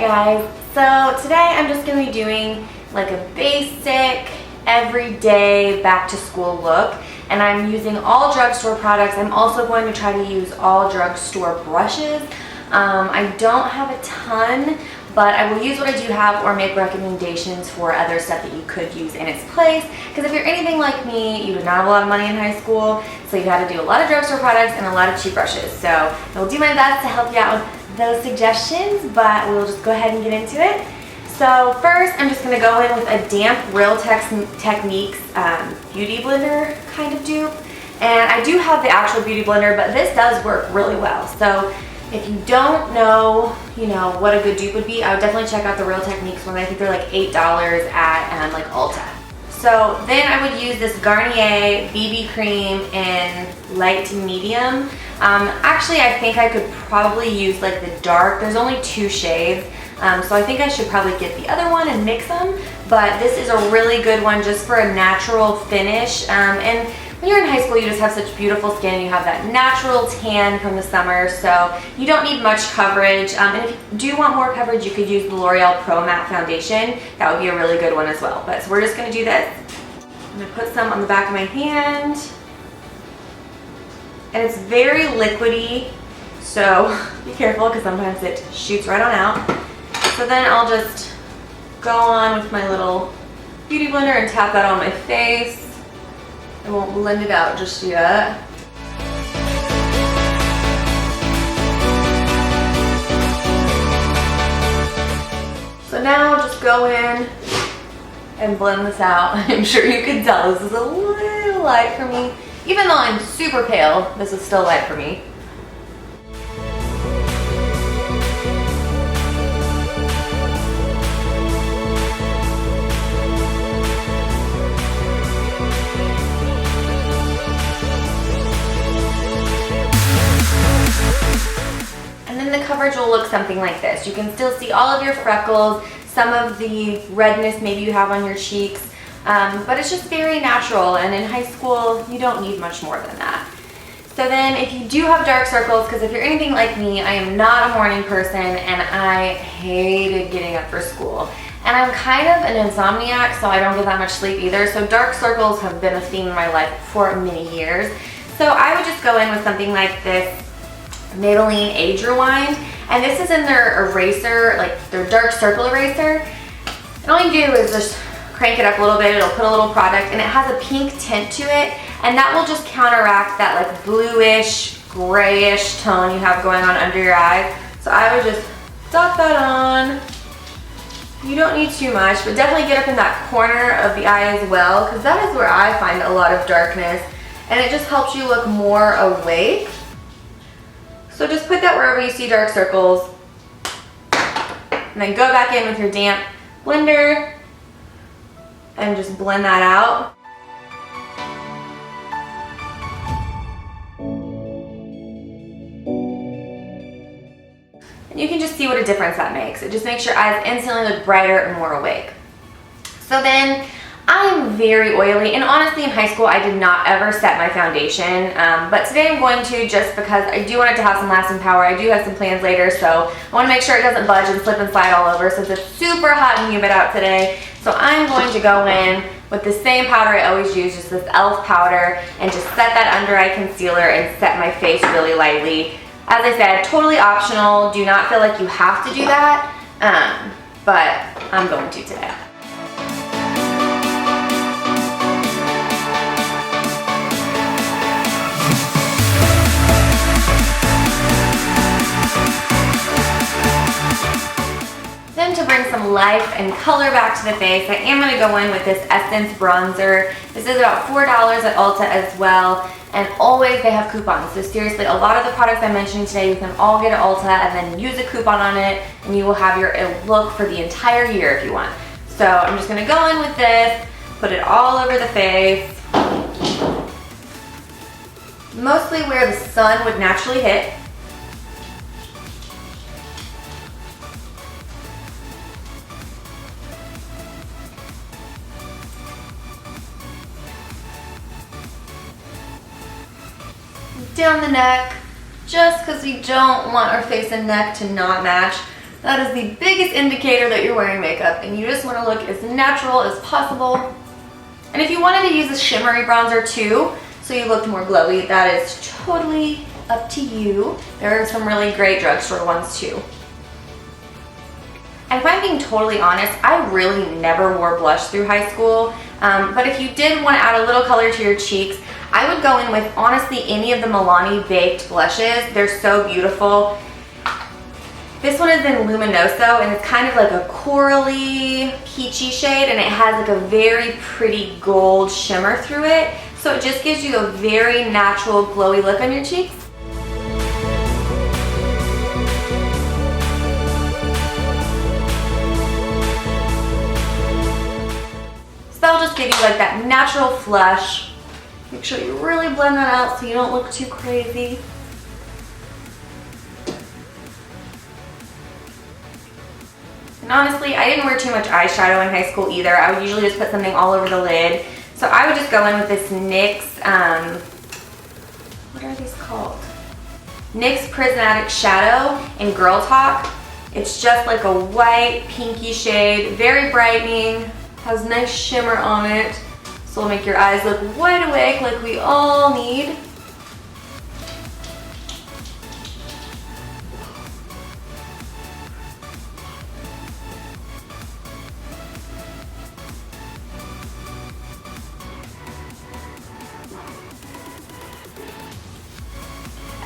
guys, so today I'm just going to be doing like a basic everyday back to school look, and I'm using all drugstore products. I'm also going to try to use all drugstore brushes. I don't have a ton, but I will use what I do have or make recommendations for other stuff that you could use in its place, because if you're anything like me, you did not have a lot of money in high school, so you had to do a lot of drugstore products and a lot of cheap brushes. So I will do my best to help you out with those suggestions, but we'll just go ahead and get into it. So first, I'm just going to go in with a damp Real Techniques beauty blender kind of dupe, and I do have the actual beauty blender, but this does work really well. So if you don't know, what a good dupe would be, I would definitely check out the Real Techniques one. I think they're like $8 at like Ulta. So then I would use this Garnier BB Cream in light to medium. Actually, I think I could probably use like the dark. There's only 2 shades, so I think I should probably get the other one and mix them. But this is a really good one just for a natural finish. And when you're in high school, you just have such beautiful skin. You have that natural tan from the summer, so you don't need much coverage. And if you do want more coverage, you could use the L'Oreal Pro Matte Foundation. That would be a really good one as well. But so we're just going to do this. I'm going to put some on the back of my hand. And it's very liquidy, so be careful because sometimes it shoots right on out. So then I'll just go on with my little beauty blender and tap that on my face. I won't blend it out just yet. So now just go in and blend this out. I'm sure you can tell this is a little light for me. Even though I'm super pale, this is still light for me. Coverage will look something like this. You can still see all of your freckles, some of the redness maybe you have on your cheeks, but it's just very natural, and in high school you don't need much more than that. So then if you do have dark circles, because if you're anything like me, I am not a morning person and I hated getting up for school. And I'm kind of an insomniac, so I don't get that much sleep either, so dark circles have been a theme in my life for many years. So I would just go in with something like this Maybelline Age Rewind, and this is in their eraser, like their dark circle eraser. And all you do is just crank it up a little bit, it'll put a little product, and it has a pink tint to it, and that will just counteract that like bluish, grayish tone you have going on under your eyes. So I would just dot that on. You don't need too much, but definitely get up in that corner of the eye as well, because that is where I find a lot of darkness, and it just helps you look more awake. So just put that wherever you see dark circles, and then go back in with your damp blender and just blend that out. And you can just see what a difference that makes. It just makes your eyes instantly look brighter and more awake. So then I'm very oily, and honestly in high school I did not ever set my foundation, but today I'm going to, just because I do want it to have some lasting power. I do have some plans later, so I want to make sure it doesn't budge and slip and slide all over since it's super hot and humid out today. So I'm going to go in with the same powder I always use, just this e.l.f. powder, and just set that under eye concealer and set my face really lightly. As I said, totally optional. Do not feel like you have to do that, but I'm going to today. Then to bring some life and color back to the face, I am going to go in with this Essence bronzer. This is about $4 at Ulta as well, and always they have coupons. So seriously, a lot of the products I'm mentioning today you can all get at Ulta, and then use a coupon on it, and you will have your look for the entire year if you want. So I'm just going to go in with this, put it all over the face, mostly where the sun would naturally hit. Down the neck, just because we don't want our face and neck to not match. That is the biggest indicator that you're wearing makeup, and you just want to look as natural as possible. And if you wanted to use a shimmery bronzer too, so you looked more glowy, that is totally up to you. There are some really great drugstore ones too. And if I'm being totally honest, I really never wore blush through high school. But if you did want to add a little color to your cheeks, I would go in with honestly any of the Milani baked blushes. They're so beautiful. This one is in Luminoso, and it's kind of like a corally, peachy shade, and it has like a very pretty gold shimmer through it. So it just gives you a very natural glowy look on your cheeks. So that'll just give you like that natural flush. Make sure you really blend that out so you don't look too crazy. And honestly, I didn't wear too much eyeshadow in high school either. I would usually just put something all over the lid. So I would just go in with this NYX, what are these called? NYX Prismatic Shadow in Girl Talk. It's just like a white, pinky shade, very brightening, has nice shimmer on it. So it'll make your eyes look wide awake like we all need.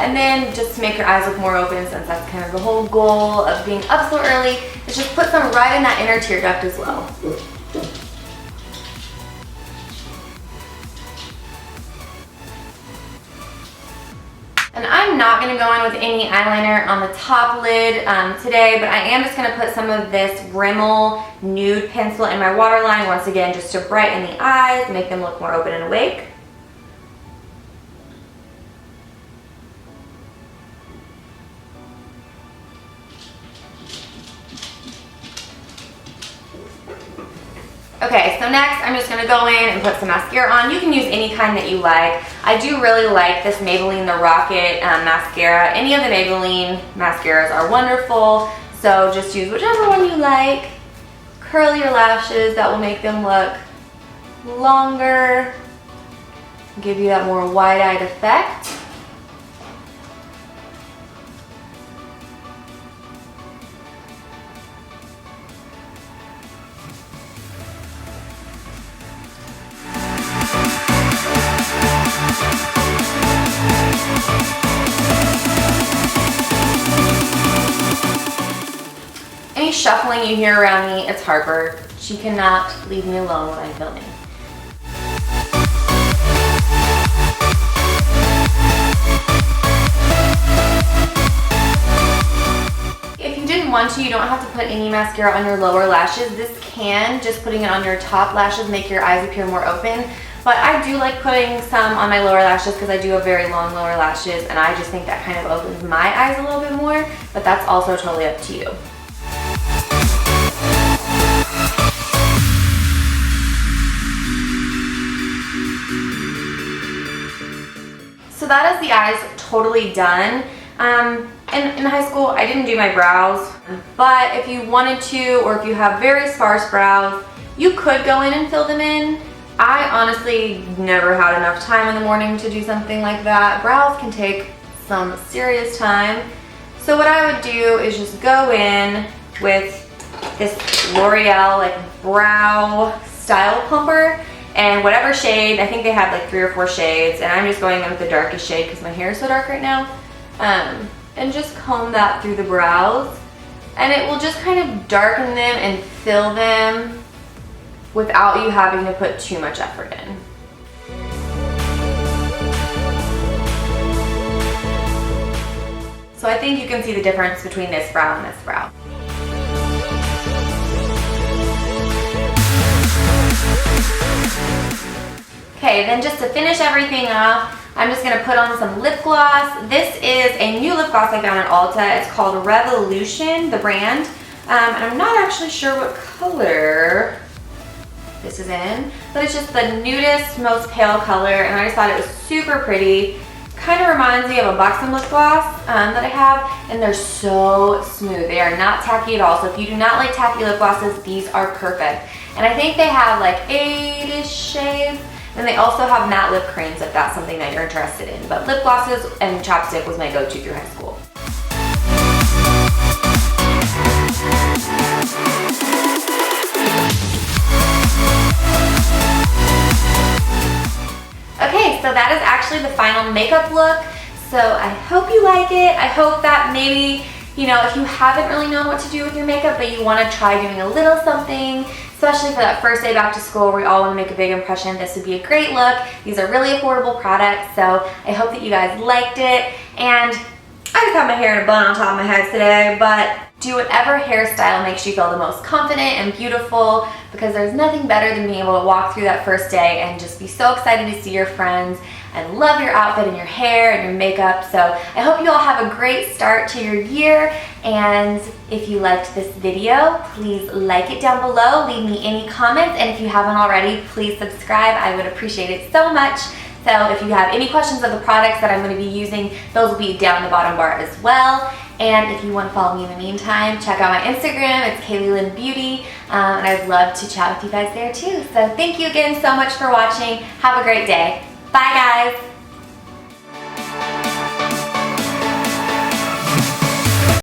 And then just to make your eyes look more open, since that's kind of the whole goal of being up so early, is just put some right in that inner tear duct as well. And I'm not going to go in with any eyeliner on the top lid today, but I am just going to put some of this Rimmel nude pencil in my waterline, once again just to brighten the eyes, make them look more open and awake. Okay, so next I'm just going to go in and put some mascara on. You can use any kind that you like. I do really like this Maybelline The Rocket mascara. Any of the Maybelline mascaras are wonderful, so just use whichever one you like. Curl your lashes, that will make them look longer, give you that more wide-eyed effect. Any shuffling you hear around me, it's Harper. She cannot leave me alone when I'm filming. If you didn't want to, you don't have to put any mascara on your lower lashes. This can, just putting it on your top lashes, make your eyes appear more open. But I do like putting some on my lower lashes because I do have very long lower lashes, and I just think that kind of opens my eyes a little bit more, but that's also totally up to you. So that is the eyes totally done. In high school, I didn't do my brows, but if you wanted to, or if you have very sparse brows, you could go in and fill them in. I honestly never had enough time in the morning to do something like that. Brows can take some serious time. So what I would do is just go in with this L'Oreal like brow style plumper, and whatever shade, I think they have like 3 or 4 shades, and I'm just going in with the darkest shade because my hair is so dark right now. And just comb that through the brows, and it will just kind of darken them and fill them without you having to put too much effort in. So I think you can see the difference between this brow and this brow. Okay, then just to finish everything off, I'm just gonna put on some lip gloss. This is a new lip gloss I found at Ulta. It's called Revolution, the brand. And I'm not actually sure what color this is in, but it's just the nudist, most pale color, and I just thought it was super pretty. kind of reminds me of a boxing lip gloss that I have, and they're so smooth. They are not tacky at all, so if you do not like tacky lip glosses, these are perfect. And I think they have like 8-ish shades, and they also have matte lip creams if that's something that you're interested in. But lip glosses and chapstick was my go-to through high school. Okay, so that is actually the final makeup look. So I hope you like it. I hope that maybe, you know, if you haven't really known what to do with your makeup, but you want to try doing a little something, especially for that first day back to school where we all want to make a big impression, this would be a great look. These are really affordable products, so I hope that you guys liked it. And I just have my hair in a bun on top of my head today, but do whatever hairstyle makes you feel the most confident and beautiful, because there's nothing better than being able to walk through that first day and just be so excited to see your friends and love your outfit and your hair and your makeup. So I hope you all have a great start to your year, and if you liked this video, please like it down below, leave me any comments, and if you haven't already, please subscribe. I would appreciate it so much. So if you have any questions of the products that I'm going to be using, those will be down the bottom bar as well. And if you want to follow me in the meantime, check out my Instagram. It's Kaylee Lyn Beauty, and I'd love to chat with you guys there too. So thank you again so much for watching. Have a great day. Bye guys.